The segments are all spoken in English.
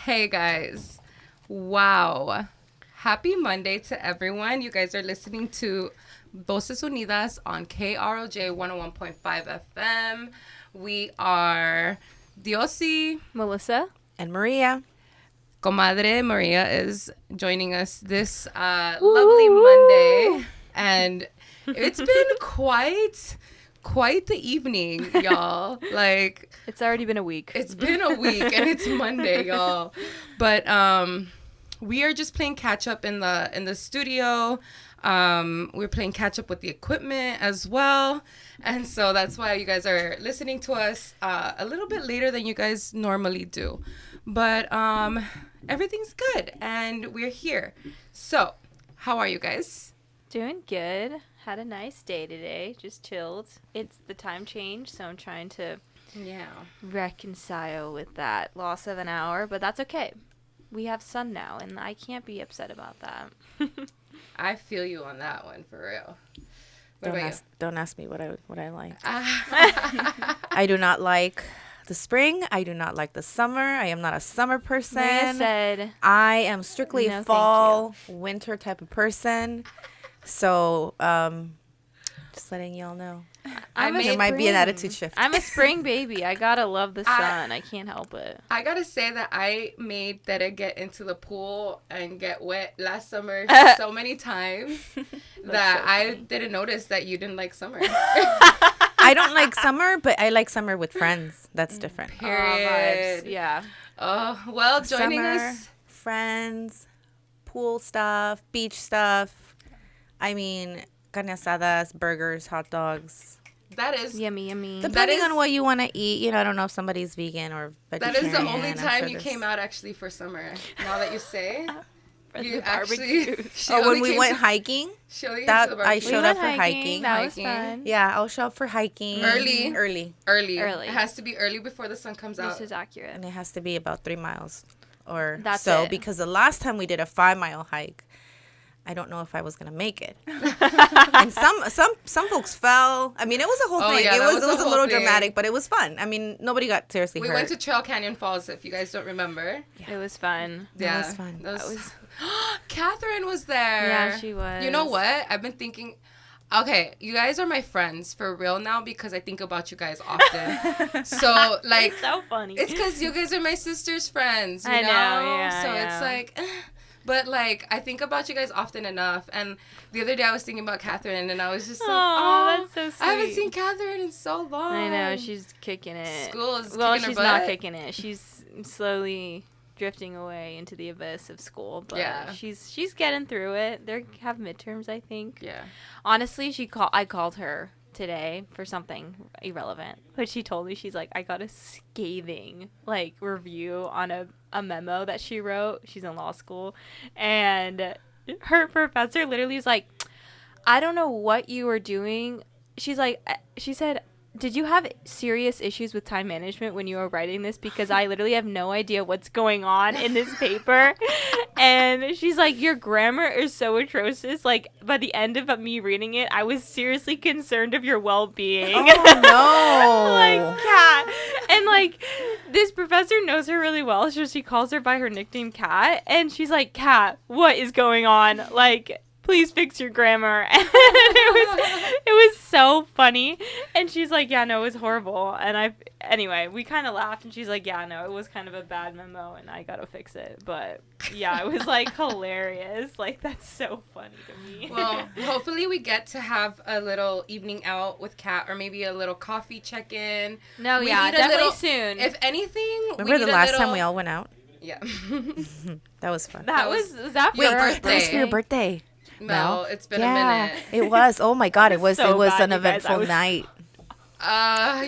Hey guys. Wow. Happy Monday to everyone. You guys are listening to Voces Unidas on KROJ 101.5 FM. We are Diosy, Melisa, and Maria. Comadre Maria is joining us this lovely Monday. And it's been quite the evening, y'all. Like, it's already been a week. it's been a week and it's Monday, y'all. But we are just playing catch up in the studio. We're playing catch up with the equipment as well. And so that's why you guys are listening to us a little bit later than you guys normally do. But everything's good and we're here. So, how are you guys? Doing good. Had a nice day today. Just chilled. It's the time change, so I'm trying to reconcile with that loss of an hour, but that's okay. We have sun now, and I can't be upset about that. I feel you on that one, for real. Don't ask me what I like. I do not like the spring. I do not like the summer. I am not a summer person. Maria said, I am strictly a fall, winter type of person. So, just letting y'all know. There might be an attitude shift. I'm a spring baby. I gotta love the sun. I can't help it. I gotta say that I made Tere get into the pool and get wet last summer so many times that I didn't notice that you didn't like summer. I don't like summer, but I like summer with friends. That's different. Period. Yeah. Oh, well, joining us. Friends, pool stuff, beach stuff. I mean, carne asadas, burgers, hot dogs. That is yummy. Depending on what you want to eat. I don't know if somebody's vegan or vegetarian. That is the only time you came out actually for summer. Now that you say. You actually. When we went hiking. I showed up for hiking. That was fun. Yeah, I'll show up for hiking. Early. Early. It has to be early before the sun comes out. This is accurate. And it has to be about 3 miles or That's so. it. Because the last time we did a 5-mile hike, I don't know if I was gonna make it. And some folks fell. I mean, it was a whole thing. Yeah, it was a little thing. dramatic, but it was fun. I mean, nobody got seriously hurt. We went to Trail Canyon Falls, if you guys don't remember. Yeah. It was fun. Yeah, it was fun. That was Catherine was there. Yeah, she was. You know what? I've been thinking. Okay, you guys are my friends for real now because I think about you guys often. So, like, it's so funny. It's because you guys are my sister's friends. You I know. Yeah. So it's like. But, like, I think about you guys often enough. And the other day I was thinking about Catherine, and I was just like, oh, that's so sweet. I haven't seen Catherine in so long. I know. She's kicking it. School is well, kicking her she's butt. not kicking it. She's slowly drifting away into the abyss of school. But she's getting through it. They have midterms, I think. Yeah. Honestly, I called her today for something irrelevant, but she told me, she's like, I got a scathing review on a memo that she wrote. She's in law school, and her professor literally is like, I don't know what you were doing. She said, did you have serious issues with time management when you were writing this? Because I literally have no idea what's going on in this paper. And she's like, your grammar is so atrocious. Like, by the end of me reading it, I was seriously concerned of your well-being. Oh, no. Kat. And, this professor knows her really well. So she calls her by her nickname, Kat. And she's like, Kat, what is going on? Please fix your grammar. And it was so funny. And she's like, yeah, no, it was horrible. And anyway, we kind of laughed, and she's like, yeah, no, it was kind of a bad memo and I got to fix it. But yeah, it was hilarious. That's so funny to me. Well, hopefully we get to have a little evening out with Kat, or maybe a little coffee check-in. No, We yeah, need a definitely little- soon. If anything, Remember the last time we all went out? Yeah. That was fun. was that for Your our birthday. That was for your birthday. No, it's been a minute. It was. Oh my God, it was So bad, an you guys. eventful night.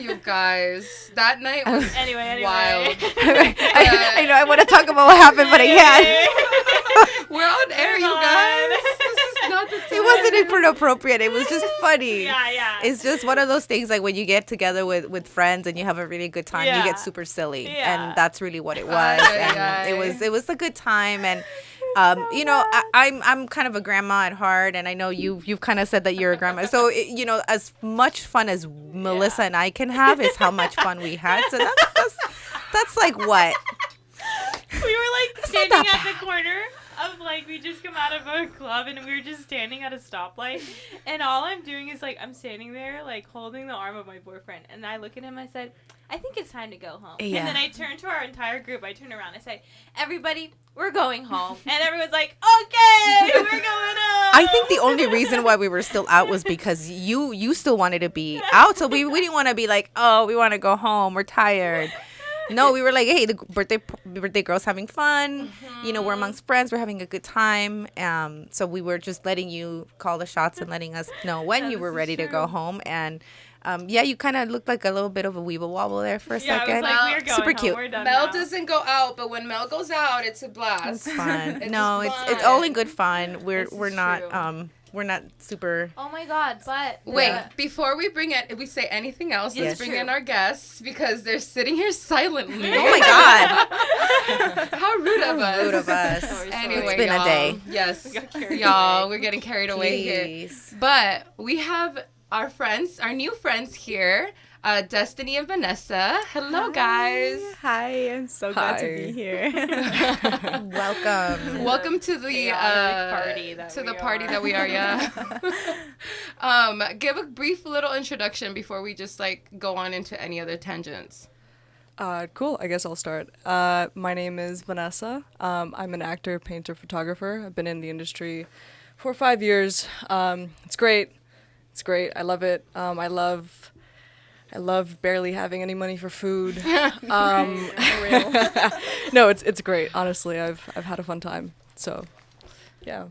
You guys, that night was Anyway. wild. I know I want to talk about what happened, but I can't. We're on air, you guys. This is not the time. It wasn't inappropriate. It was just funny. Yeah. It's just one of those things, when you get together with friends and you have a really good time, you get super silly, Yeah. and that's really what it was. And it was a good time, and I'm kind of a grandma at heart, and I know you've kind of said that you're a grandma. So as much fun as Melisa and I can have is how much fun we had. So that's what. We were like we just come out of a club and we were just standing at a stoplight, and all I'm doing is like I'm standing there like holding the arm of my boyfriend, and I look at him. I said, I think it's time to go home. Yeah. And then I turn to our entire group. I turn around. I say, everybody, we're going home. And everyone's like, okay, we're going home. I think the only reason why we were still out was because you still wanted to be out. So we didn't want to be like, oh, we want to go home. We're tired. No, we were like, hey, the birthday girl's having fun. Mm-hmm. You know, we're amongst friends. We're having a good time. So we were just letting you call the shots and letting us know when you were ready to go home. And yeah, you kind of looked like a little bit of a weeble wobble there for a second. I was like, we're going super home. cute. We're done Mel now. doesn't go out, but when Mel goes out, it's a blast. It's fun. It's all in good fun. We're not super. Oh my God! But wait, before we we say anything else, let's bring in our guests because they're sitting here silently. Oh my God! How rude of us! Rude of us. Anyway, it's been a day. Yes, we're getting carried away here. But we have our friends, our new friends here. Destiny and Vanessa. Hello, guys. Hi, I'm so glad to be here. Welcome to the party that we are. Yeah. Give a brief little introduction before we just like go on into any other tangents. Cool. I guess I'll start. My name is Vanessa. I'm an actor, painter, photographer. I've been in the industry for 5 years. It's great. I love it. I love barely having any money for food. No, it's great. Honestly, I've had a fun time. So, yeah.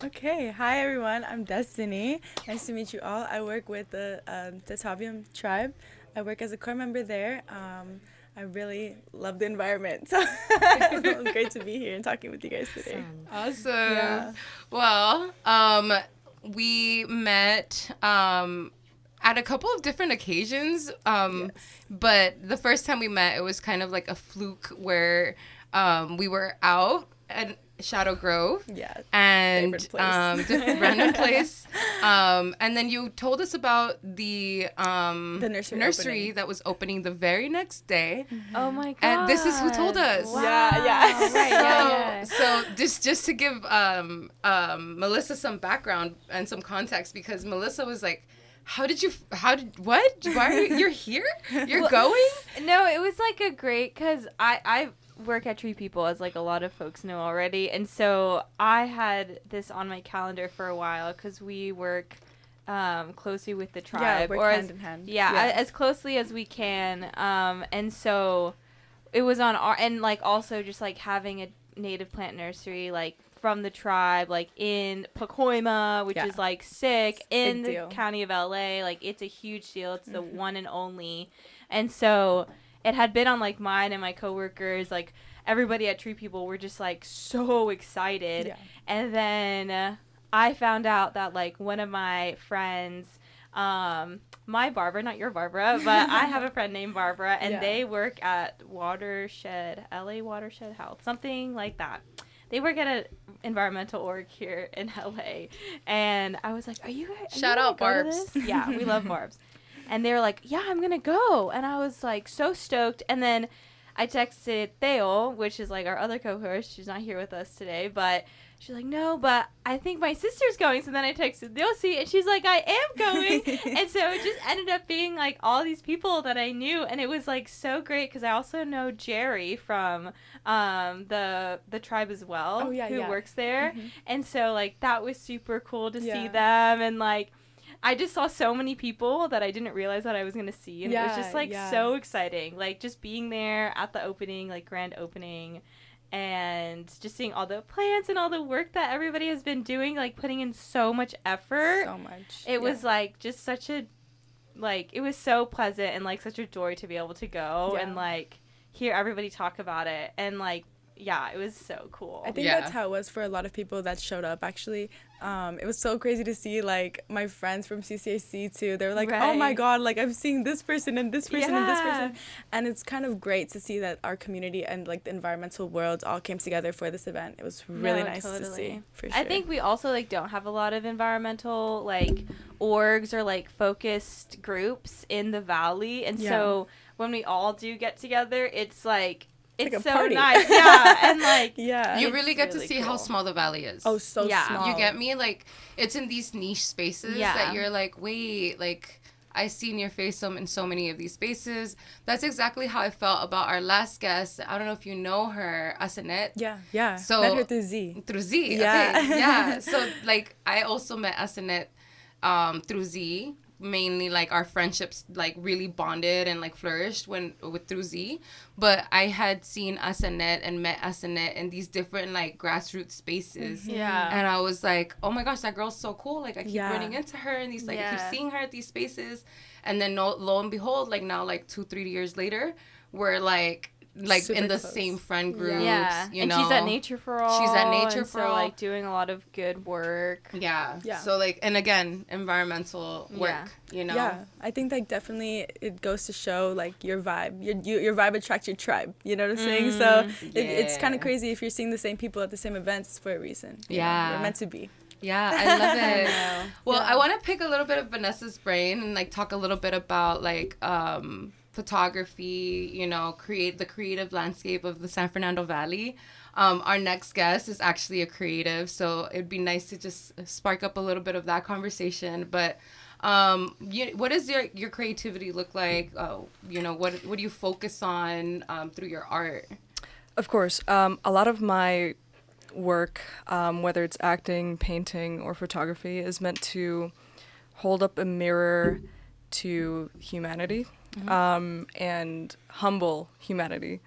Okay. Hi, everyone. I'm Destiny. Nice to meet you all. I work with the Tattavium tribe. I work as a core member there. I really love the environment. So it's great to be here and talking with you guys today. Awesome. Yeah. Well, we met at a couple of different occasions, but the first time we met, it was kind of like a fluke where we were out at Shadow Grove, and random place, and then you told us about the nursery that was opening the very next day. Mm-hmm. Oh my God! And this is who told us. Wow. Yeah. So just to give Melissa some background and some context, because Melissa was like, you're here? You're going? No, it was like a great, because I work at Tree People, as like a lot of folks know already. And so I had this on my calendar for a while because we work closely with the tribe. Yeah, work hand in hand. Yeah, as closely as we can. And so it was on our, and like also just like having a native plant nursery, like from the tribe, like in Pacoima, which is like sick, in the county of LA. Like it's a huge deal. It's the one and only. And so it had been on like mine and my coworkers, like everybody at Tree People were just like so excited. Yeah. And then I found out that like one of my friends, my Barbara, not your Barbara, but I have a friend named Barbara, and they work at LA Watershed Health, something like that. They work at an environmental org here in LA. And I was like, are you Shout out Barbs. Yeah, we love Barbs. And they were like, yeah, I'm going to go. And I was like so stoked. And then I texted Theo, which is like our other co-host. She's not here with us today, but she's like, no, but I think my sister's going. So then I texted Diosy, and she's like, I am going. And so it just ended up being like all these people that I knew. And it was like so great because I also know Jerry from the tribe as well, who works there. Mm-hmm. And so like that was super cool to see them. And like I just saw so many people that I didn't realize that I was going to see. And it was just like so exciting. Like just being there at the opening, like grand opening, and just seeing all the plants and all the work that everybody has been doing, like putting in so much effort. So much. It was like just such a, like, it was so pleasant and like such a joy to be able to go and like hear everybody talk about it. And like, yeah, it was so cool. I think that's how it was for a lot of people that showed up, actually. It was so crazy to see, like, my friends from CCAC, too. They were like, oh, my God, like, I'm seeing this person and this person and this person. And it's kind of great to see that our community and, like, the environmental world all came together for this event. It was really nice to see, for sure. I think we also, like, don't have a lot of environmental, like, orgs or, like, focused groups in the Valley. And so when we all do get together, it's, like, it's like a so party. nice. Yeah, and like Yeah. You It's really get to really see cool. how small the valley is. Oh, so Yeah. small. You get me? Like, it's in these niche spaces Yeah. that you're like, wait, like, I seen your face in so many of these spaces. That's exactly how I felt about our last guest. I don't know if you know her, Asenet. Yeah. So- Met her through Z. Through Z. Yeah. Okay. Yeah. So, like, I also met Asenet through Z. Mainly, like, our friendships, like, really bonded and, like, flourished through Z. But I had seen Asenet and met Asenet in these different, like, grassroots spaces. Yeah. And I was like, oh my gosh, that girl's so cool. Like, I keep Yeah. running into her and these, like, I Yeah. keep seeing her at these spaces. And then lo and behold, like, now, like, 2-3 years later, we're, like Super in the close. same friend groups, Yeah, you and know. she's at Nature for All. She's at Nature and for so, All. like doing a lot of good work. Yeah. Yeah. So, like, and again, environmental work, Yeah. you know. Yeah, I think like definitely it goes to show like your vibe. Your vibe attracts your tribe. You know what I'm saying? So it's kind of Yeah. crazy if you're seeing the same people at the same events for a reason. You know? Yeah. We're meant to be. Yeah, I love it. know. Well, Yeah. I want to pick a little bit of Vanessa's brain and like talk a little bit about like photography, you know, the creative landscape of the San Fernando Valley. Our next guest is actually a creative, so it'd be nice to just spark up a little bit of that conversation. But what does your creativity look like? You know, what do you focus on through your art? Of course. A lot of my work, whether it's acting, painting, or photography, is meant to hold up a mirror to humanity and humble humanity.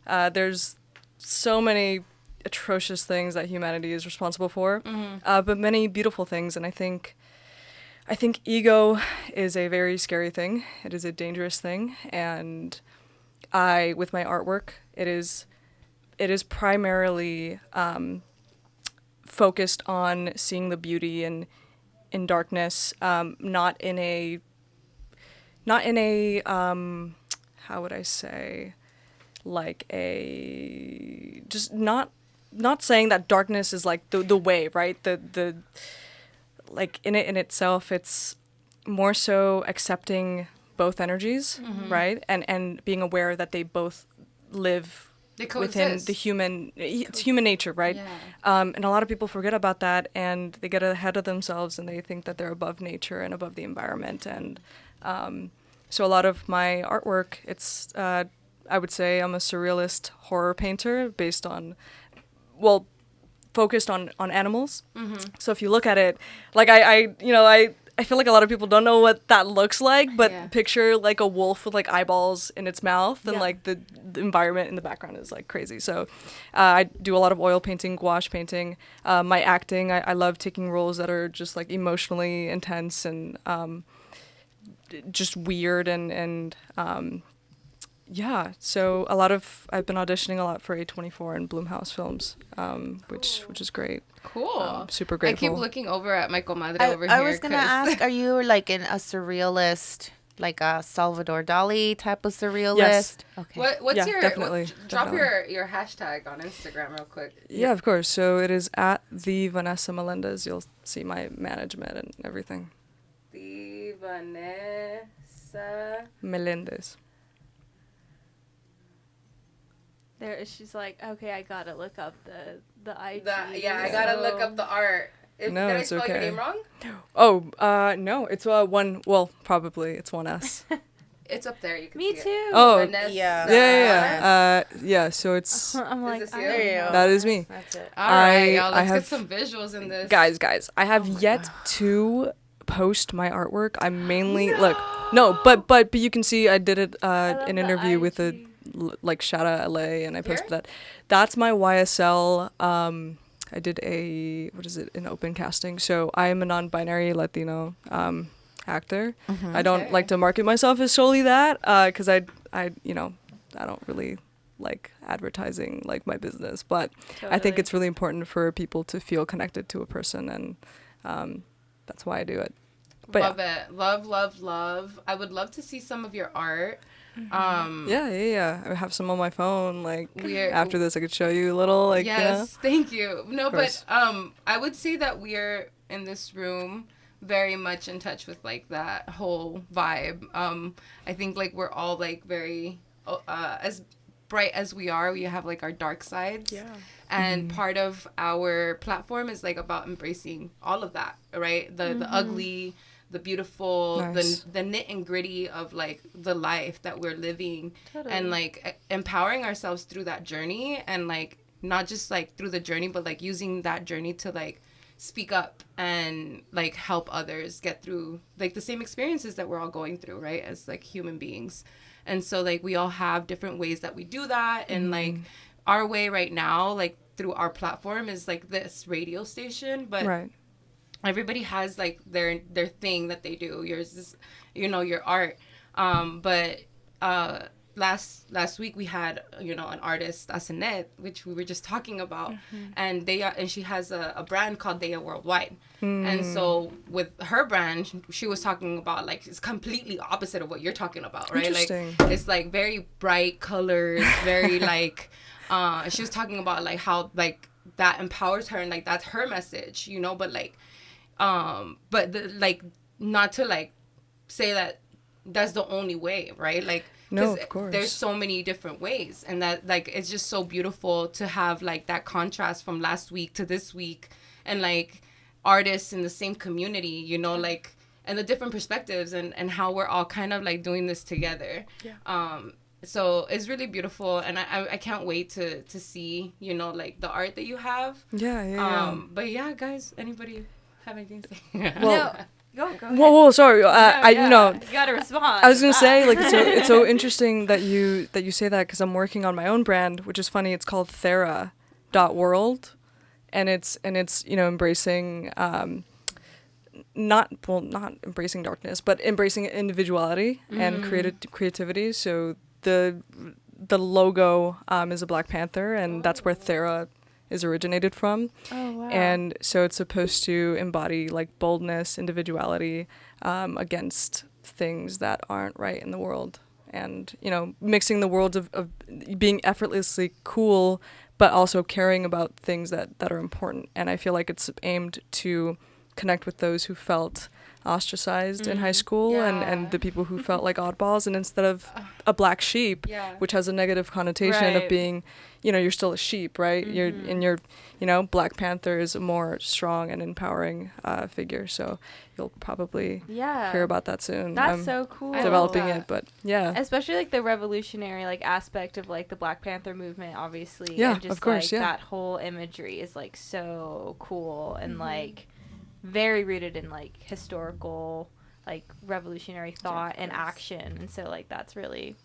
There's so many atrocious things that humanity is responsible for, but many beautiful things. And I think ego is a very scary thing. It is a dangerous thing. And with my artwork, it is primarily focused on seeing the beauty in darkness, not in a how would I say, like a just not saying that darkness is like the way, right? The like in itself, it's more so accepting both energies, right? And being aware that they both live They within coexist. the human, it's human nature, right? Yeah. And a lot of people forget about that, and they get ahead of themselves, and they think that they're above nature and above the environment. And so a lot of my artwork, it's I would say I'm a surrealist horror painter based on, well, focused on animals. So if you look at it, like I feel like a lot of people don't know what that looks like, but Yeah. picture like a wolf with like eyeballs in its mouth, and Yeah. like the environment in the background is like crazy. So I do a lot of oil painting, gouache painting. My acting, I love taking roles that are just like emotionally intense and just weird and yeah. So I've been auditioning a lot for A24 and Blumhouse films, which is great. Cool. Super I grateful. keep looking over at my comadre I, over I here. was gonna 'cause- ask, are you like a surrealist, like a Salvador Dali type of surrealist? Yes. Okay. What's Yeah, your definitely, drop definitely. your hashtag on Instagram real quick. Yeah, of course. So it is at the Vanessa Melendez. You'll see my management and everything. The Vanessa. Melendez. She's like, okay, I gotta look up the IG. I gotta look up the art. No, Did I it's spell your okay. name wrong? Oh, no, it's one. Well, probably it's one S. It's up there. You can Me see too. It. Oh, Vanessa. yeah. Yeah. So it's I'm like, this I you? don't There you know. go. that is me. That's it. All right, y'all. I Let's get have- some visuals in this. Guys, I have yet to post my artwork. I mainly but you can see I did it love an the interview with a IG. like Shada LA, and I posted Here? that. That's my YSL. I did an open casting. So I am a non-binary Latino actor. I don't Okay. like to market myself as solely that because I don't really like advertising like my business, but I think Totally. it's really important for people to feel connected to a person, and that's why I do it. But Love it. Love. I would love to see some of your art. yeah. I have some on my phone. Like We're- after this, I could show you a little. Like Yes, thank you. No, but course. I would say that we're in this room very much in touch with like that whole vibe. I think like we're all like very as bright as we are, we have like our dark sides. Yeah. And part of our platform is like about embracing all of that, right? The ugly, the beautiful, Nice. the nit and gritty of like the life that we're living, Totally. and like empowering ourselves through that journey, and like not just like through the journey, but like using that journey to like speak up and like help others get through like the same experiences that we're all going through, right, as like human beings. And so like we all have different ways that we do that, and like our way right now, like through our platform, is like this radio station, but Right. everybody has like their thing that they do. Yours is, you know, your art. But last week we had, you know, an artist, Asenet, which we were just talking about, and she has a brand called Dea Worldwide. And so with her brand, she was talking about like it's completely opposite of what you're talking about, right? Like Interesting. it's like very bright colors, very like she was talking about like how like that empowers her, and like that's her message, you know, but like like not to like say that that's the only way, right? Like No, 'cause of course. there's so many different ways, and that like it's just so beautiful to have like that contrast from last week to this week, and like artists in the same community, you know, like, and the different perspectives, and how we're all kind of like doing this together. So it's really beautiful, and I can't wait to see, you know, like the art that you have. Yeah. But yeah, guys, anybody have anything to say? Well, Go ahead. Whoa, sorry. You No, gotta respond. I was gonna say, like, it's so interesting that you say that, because I'm working on my own brand, which is funny. It's called Thera.world, and it's you know, embracing not embracing darkness, but embracing individuality and creativity. So the logo is a Black Panther, and that's where Thera is originated from. Oh, wow. And so it's supposed to embody like boldness, individuality, against things that aren't right in the world, and, you know, mixing the worlds of being effortlessly cool but also caring about things that are important. And I feel like it's aimed to connect with those who felt ostracized in high school, and the people who felt like oddballs, and instead of a black sheep, which has a negative connotation of being, you know, you're still a sheep, right? You're in your, you know, Black Panther is a more strong and empowering figure. So you'll probably hear about that soon. That's so cool. Developing it, but yeah. Especially like the revolutionary like aspect of like the Black Panther movement, obviously. Yeah, and just, of course, like, that whole imagery is like so cool, and like very rooted in like historical, like revolutionary thought and action, and so like that's really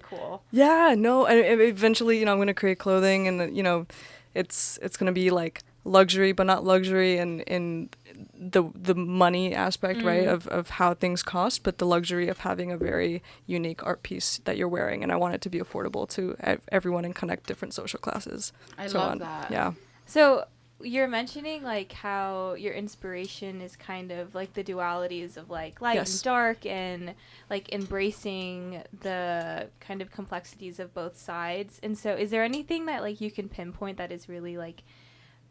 cool. Yeah, no, and eventually, you know, I'm gonna create clothing, and you know, it's gonna be like luxury, but not luxury in the money aspect, right, of how things cost, but the luxury of having a very unique art piece that you're wearing, and I want it to be affordable to everyone and connect different social classes. I love that. Yeah. So you're mentioning like how your inspiration is kind of like the dualities of like light and dark, and like embracing the kind of complexities of both sides. And so is there anything that like you can pinpoint that is really like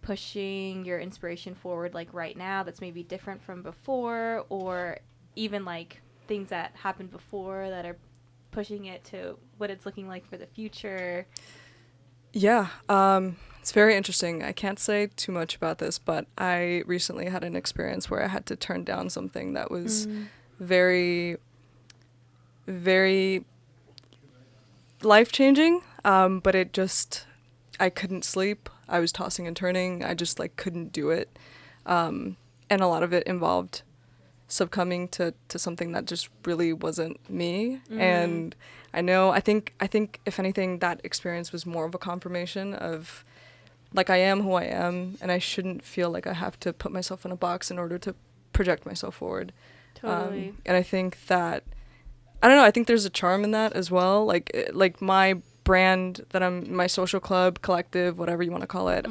pushing your inspiration forward like right now that's maybe different from before, or even like things that happened before that are pushing it to what it's looking like for the future? Yeah, it's very interesting. I can't say too much about this, but I recently had an experience where I had to turn down something that was very, very life-changing, but it just, I couldn't sleep. I was tossing and turning. I just like couldn't do it. And a lot of it involved succumbing to something that just really wasn't me. And I think if anything, that experience was more of a confirmation of like, I am who I am, and I shouldn't feel like I have to put myself in a box in order to project myself forward. Totally. And I think that, I don't know, I think there's a charm in that as well. Like my brand that my social club, collective, whatever you want to call it,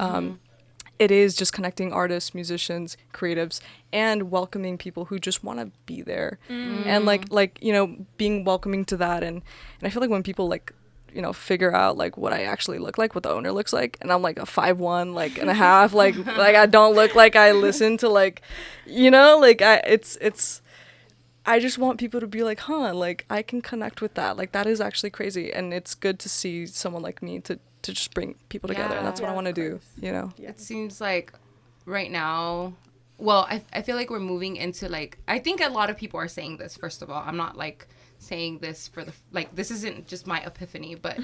it is just connecting artists, musicians, creatives, and welcoming people who just want to be there. And like, you know, being welcoming to that. And I feel like when people like, you know, figure out like what I actually look like, what the owner looks like, and I'm like a 5'1", like and a half, like I don't look like I listen to like, you know, like it's I just want people to be like, huh, like I can connect with that. Like that is actually crazy, and it's good to see someone like me to just bring people together, and that's what I want to do. You know. Yeah. It seems like right now, well, I feel like we're moving into like, I think a lot of people are saying this. First of all, I'm not like saying this for the like, this isn't just my epiphany, but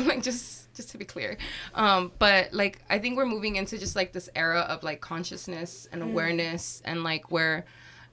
like just to be clear, but like I think we're moving into just like this era of like consciousness and awareness, and like where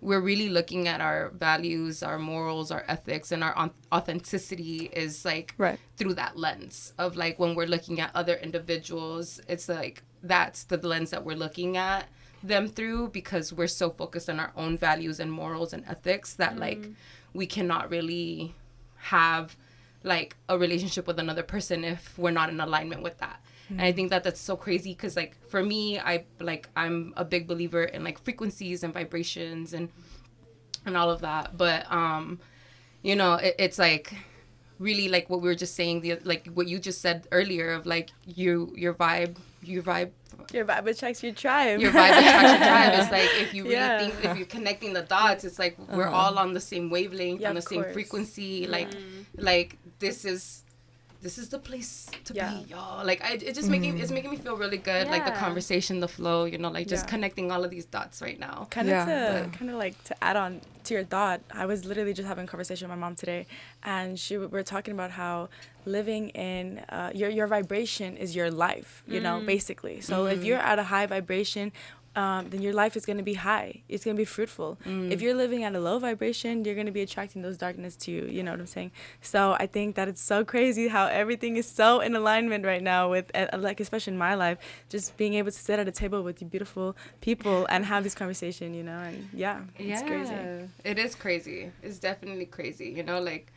we're really looking at our values, our morals, our ethics, and our authenticity is like through that lens of like when we're looking at other individuals, it's like that's the lens that we're looking at them through, because we're so focused on our own values and morals and ethics that like we cannot really have like a relationship with another person if we're not in alignment with that. And I think that that's so crazy, because like for me, I'm a big believer in like frequencies and vibrations and all of that. But you know, it's like really like what we were just saying, the like what you just said earlier of like your vibe attracts your tribe. Your vibe attracts your tribe. It's like if you really think, if you're connecting the dots, it's like we're all on the same wavelength, on the same frequency. Like this is the place to be, y'all. Like it's making me feel really good. Like the conversation, the flow, you know, like just connecting all of these dots right now. Kind of like to add on to your thought, I was literally just having a conversation with my mom today, and we're talking about how living in your vibration is your life, you know, basically. So if you're at a high vibration, then your life is going to be high. It's going to be fruitful. If you're living at a low vibration, you're going to be attracting those darkness to you. You know what I'm saying? So I think that it's so crazy how everything is so in alignment right now with, like, especially in my life, just being able to sit at a table with you beautiful people and have this conversation, you know, and it's crazy. It is crazy. It's definitely crazy. You know, like,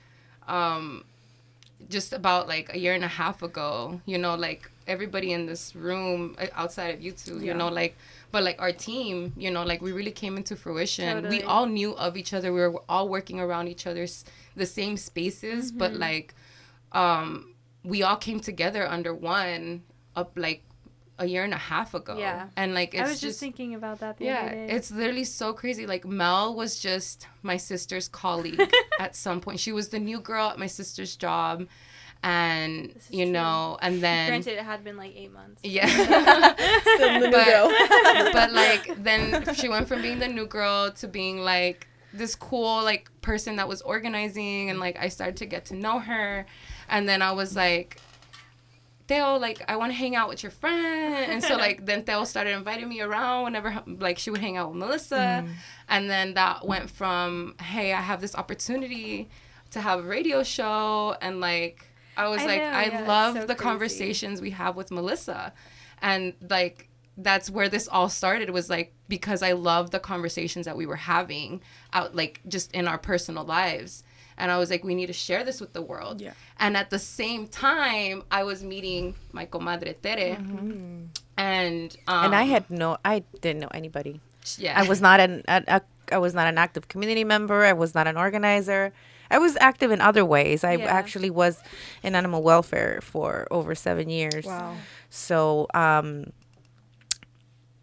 just about like a year and a half ago, you know, like everybody in this room outside of you two, you know, like, but like our team, you know, like we really came into fruition. Totally. We all knew of each other. We were all working around each other's the same spaces, but like we all came together under one up like a year and a half ago. Yeah. And like it's I was just thinking about that the other day. It's literally so crazy. Like Mel was just my sister's colleague at some point. She was the new girl at my sister's job. And you know, and then granted it had been like 8 months. Yeah. Still the new girl. But like then she went from being the new girl to being like this cool like person that was organizing, and like I started to get to know her, and then I was like, Theo, like I want to hang out with your friend. And so like then Theo started inviting me around whenever like she would hang out with Melisa. And then that went from, hey, I have this opportunity to have a radio show, and like I was I love the conversations we have with Melisa. And like that's where this all started, was like because I love the conversations that we were having out like just in our personal lives. And I was like, we need to share this with the world. Yeah. And at the same time, I was meeting my Comadre Tere. And I didn't know anybody. Yeah. I was not I was not an active community member. I was not an organizer. I was active in other ways. I actually was in animal welfare for over 7 years. Wow. So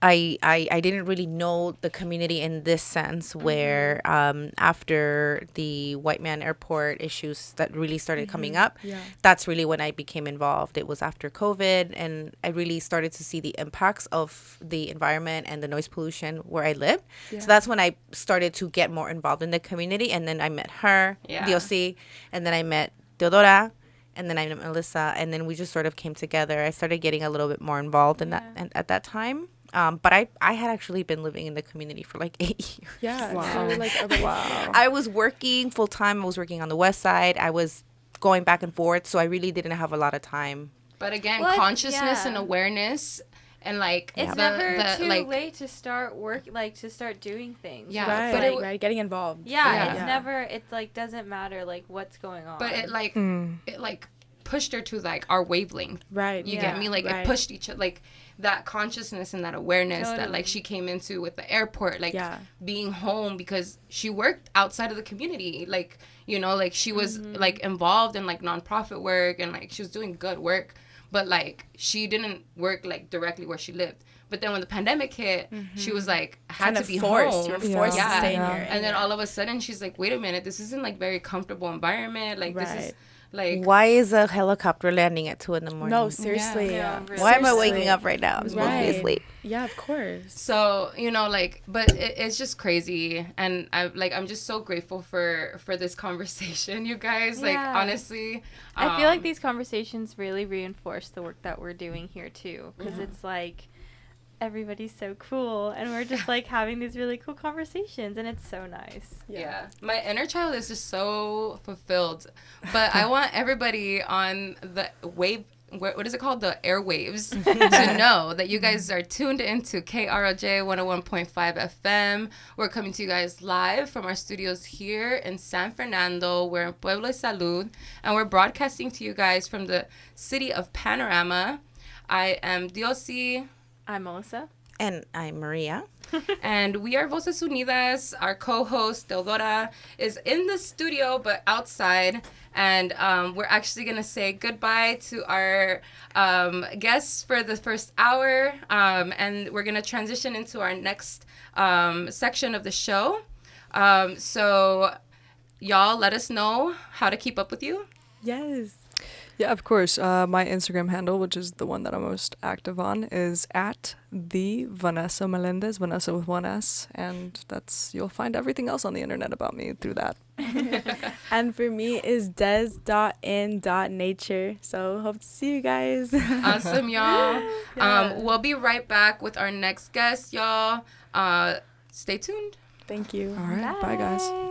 I didn't really know the community in this sense, where after the White Man Airport issues that really started coming up, that's really when I became involved. It was after COVID, and I really started to see the impacts of the environment and the noise pollution where I live. So that's when I started to get more involved in the community, and then I met her, Diosy, and then I met Teodora, and then I met Melisa, and then we just sort of came together. I started getting a little bit more involved in that, and at that time. But I had actually been living in the community for like 8 years. Yeah. Wow. So like, wow. I was working full time. I was working on the west side. I was going back and forth, so I really didn't have a lot of time. But again, consciousness and awareness, and like it's never too late to start to start doing things. Yeah, right. But getting involved. It's never. It's like doesn't matter like what's going on. But it like pushed her to like our wavelength. Right. You get me? Like it pushed each other, like that consciousness and that awareness that like she came into with the airport, like being home, because she worked outside of the community, like, you know, like she was like involved in like nonprofit work, and like she was doing good work, but like she didn't work like directly where she lived. But then when the pandemic hit, she was like had Kind to of be forced. home. You were forced to stay Yeah. here. And then all of a sudden she's like, wait a minute, this isn't like very comfortable environment. Like this is Right. like Why is a helicopter landing at 2 a.m? No, seriously. Yeah, really. Why am I Seriously. waking up right now? I'm supposed to be Right. asleep. Yeah, of course. so, you know, like, but it's just crazy. And I'm just so grateful for this conversation, you guys. Like, Yeah. honestly, I feel like these conversations really reinforce the work that we're doing here too, because it's like everybody's so cool, and we're just like having these really cool conversations, and it's so nice. yeah, my inner child is just so fulfilled. But I want everybody on the wave, what is it called? The airwaves, to know that you guys are tuned into KROJ 101.5 FM. We're coming to you guys live from our studios here in San Fernando. We're in Pueblo de Salud, and we're broadcasting to you guys from the city of Panorama. I am Diosy. I'm Melisa. And I'm Maria. And we are Voces Unidas. Our co-host, Teodora, is in the studio, but outside. And we're actually going to say goodbye to our guests for the first hour. And we're going to transition into our next section of the show. So, y'all, let us know how to keep up with you. Yes. Yeah, of course. My Instagram handle, which is the one that I'm most active on, is at the Vanesa Melendez, Vanessa with one S, and you'll find everything else on the internet about me through that. And for me is des.in.nature. So hope to see you guys. Awesome, y'all. We'll be right back with our next guest, y'all. Stay tuned. Thank you. All right. Bye guys.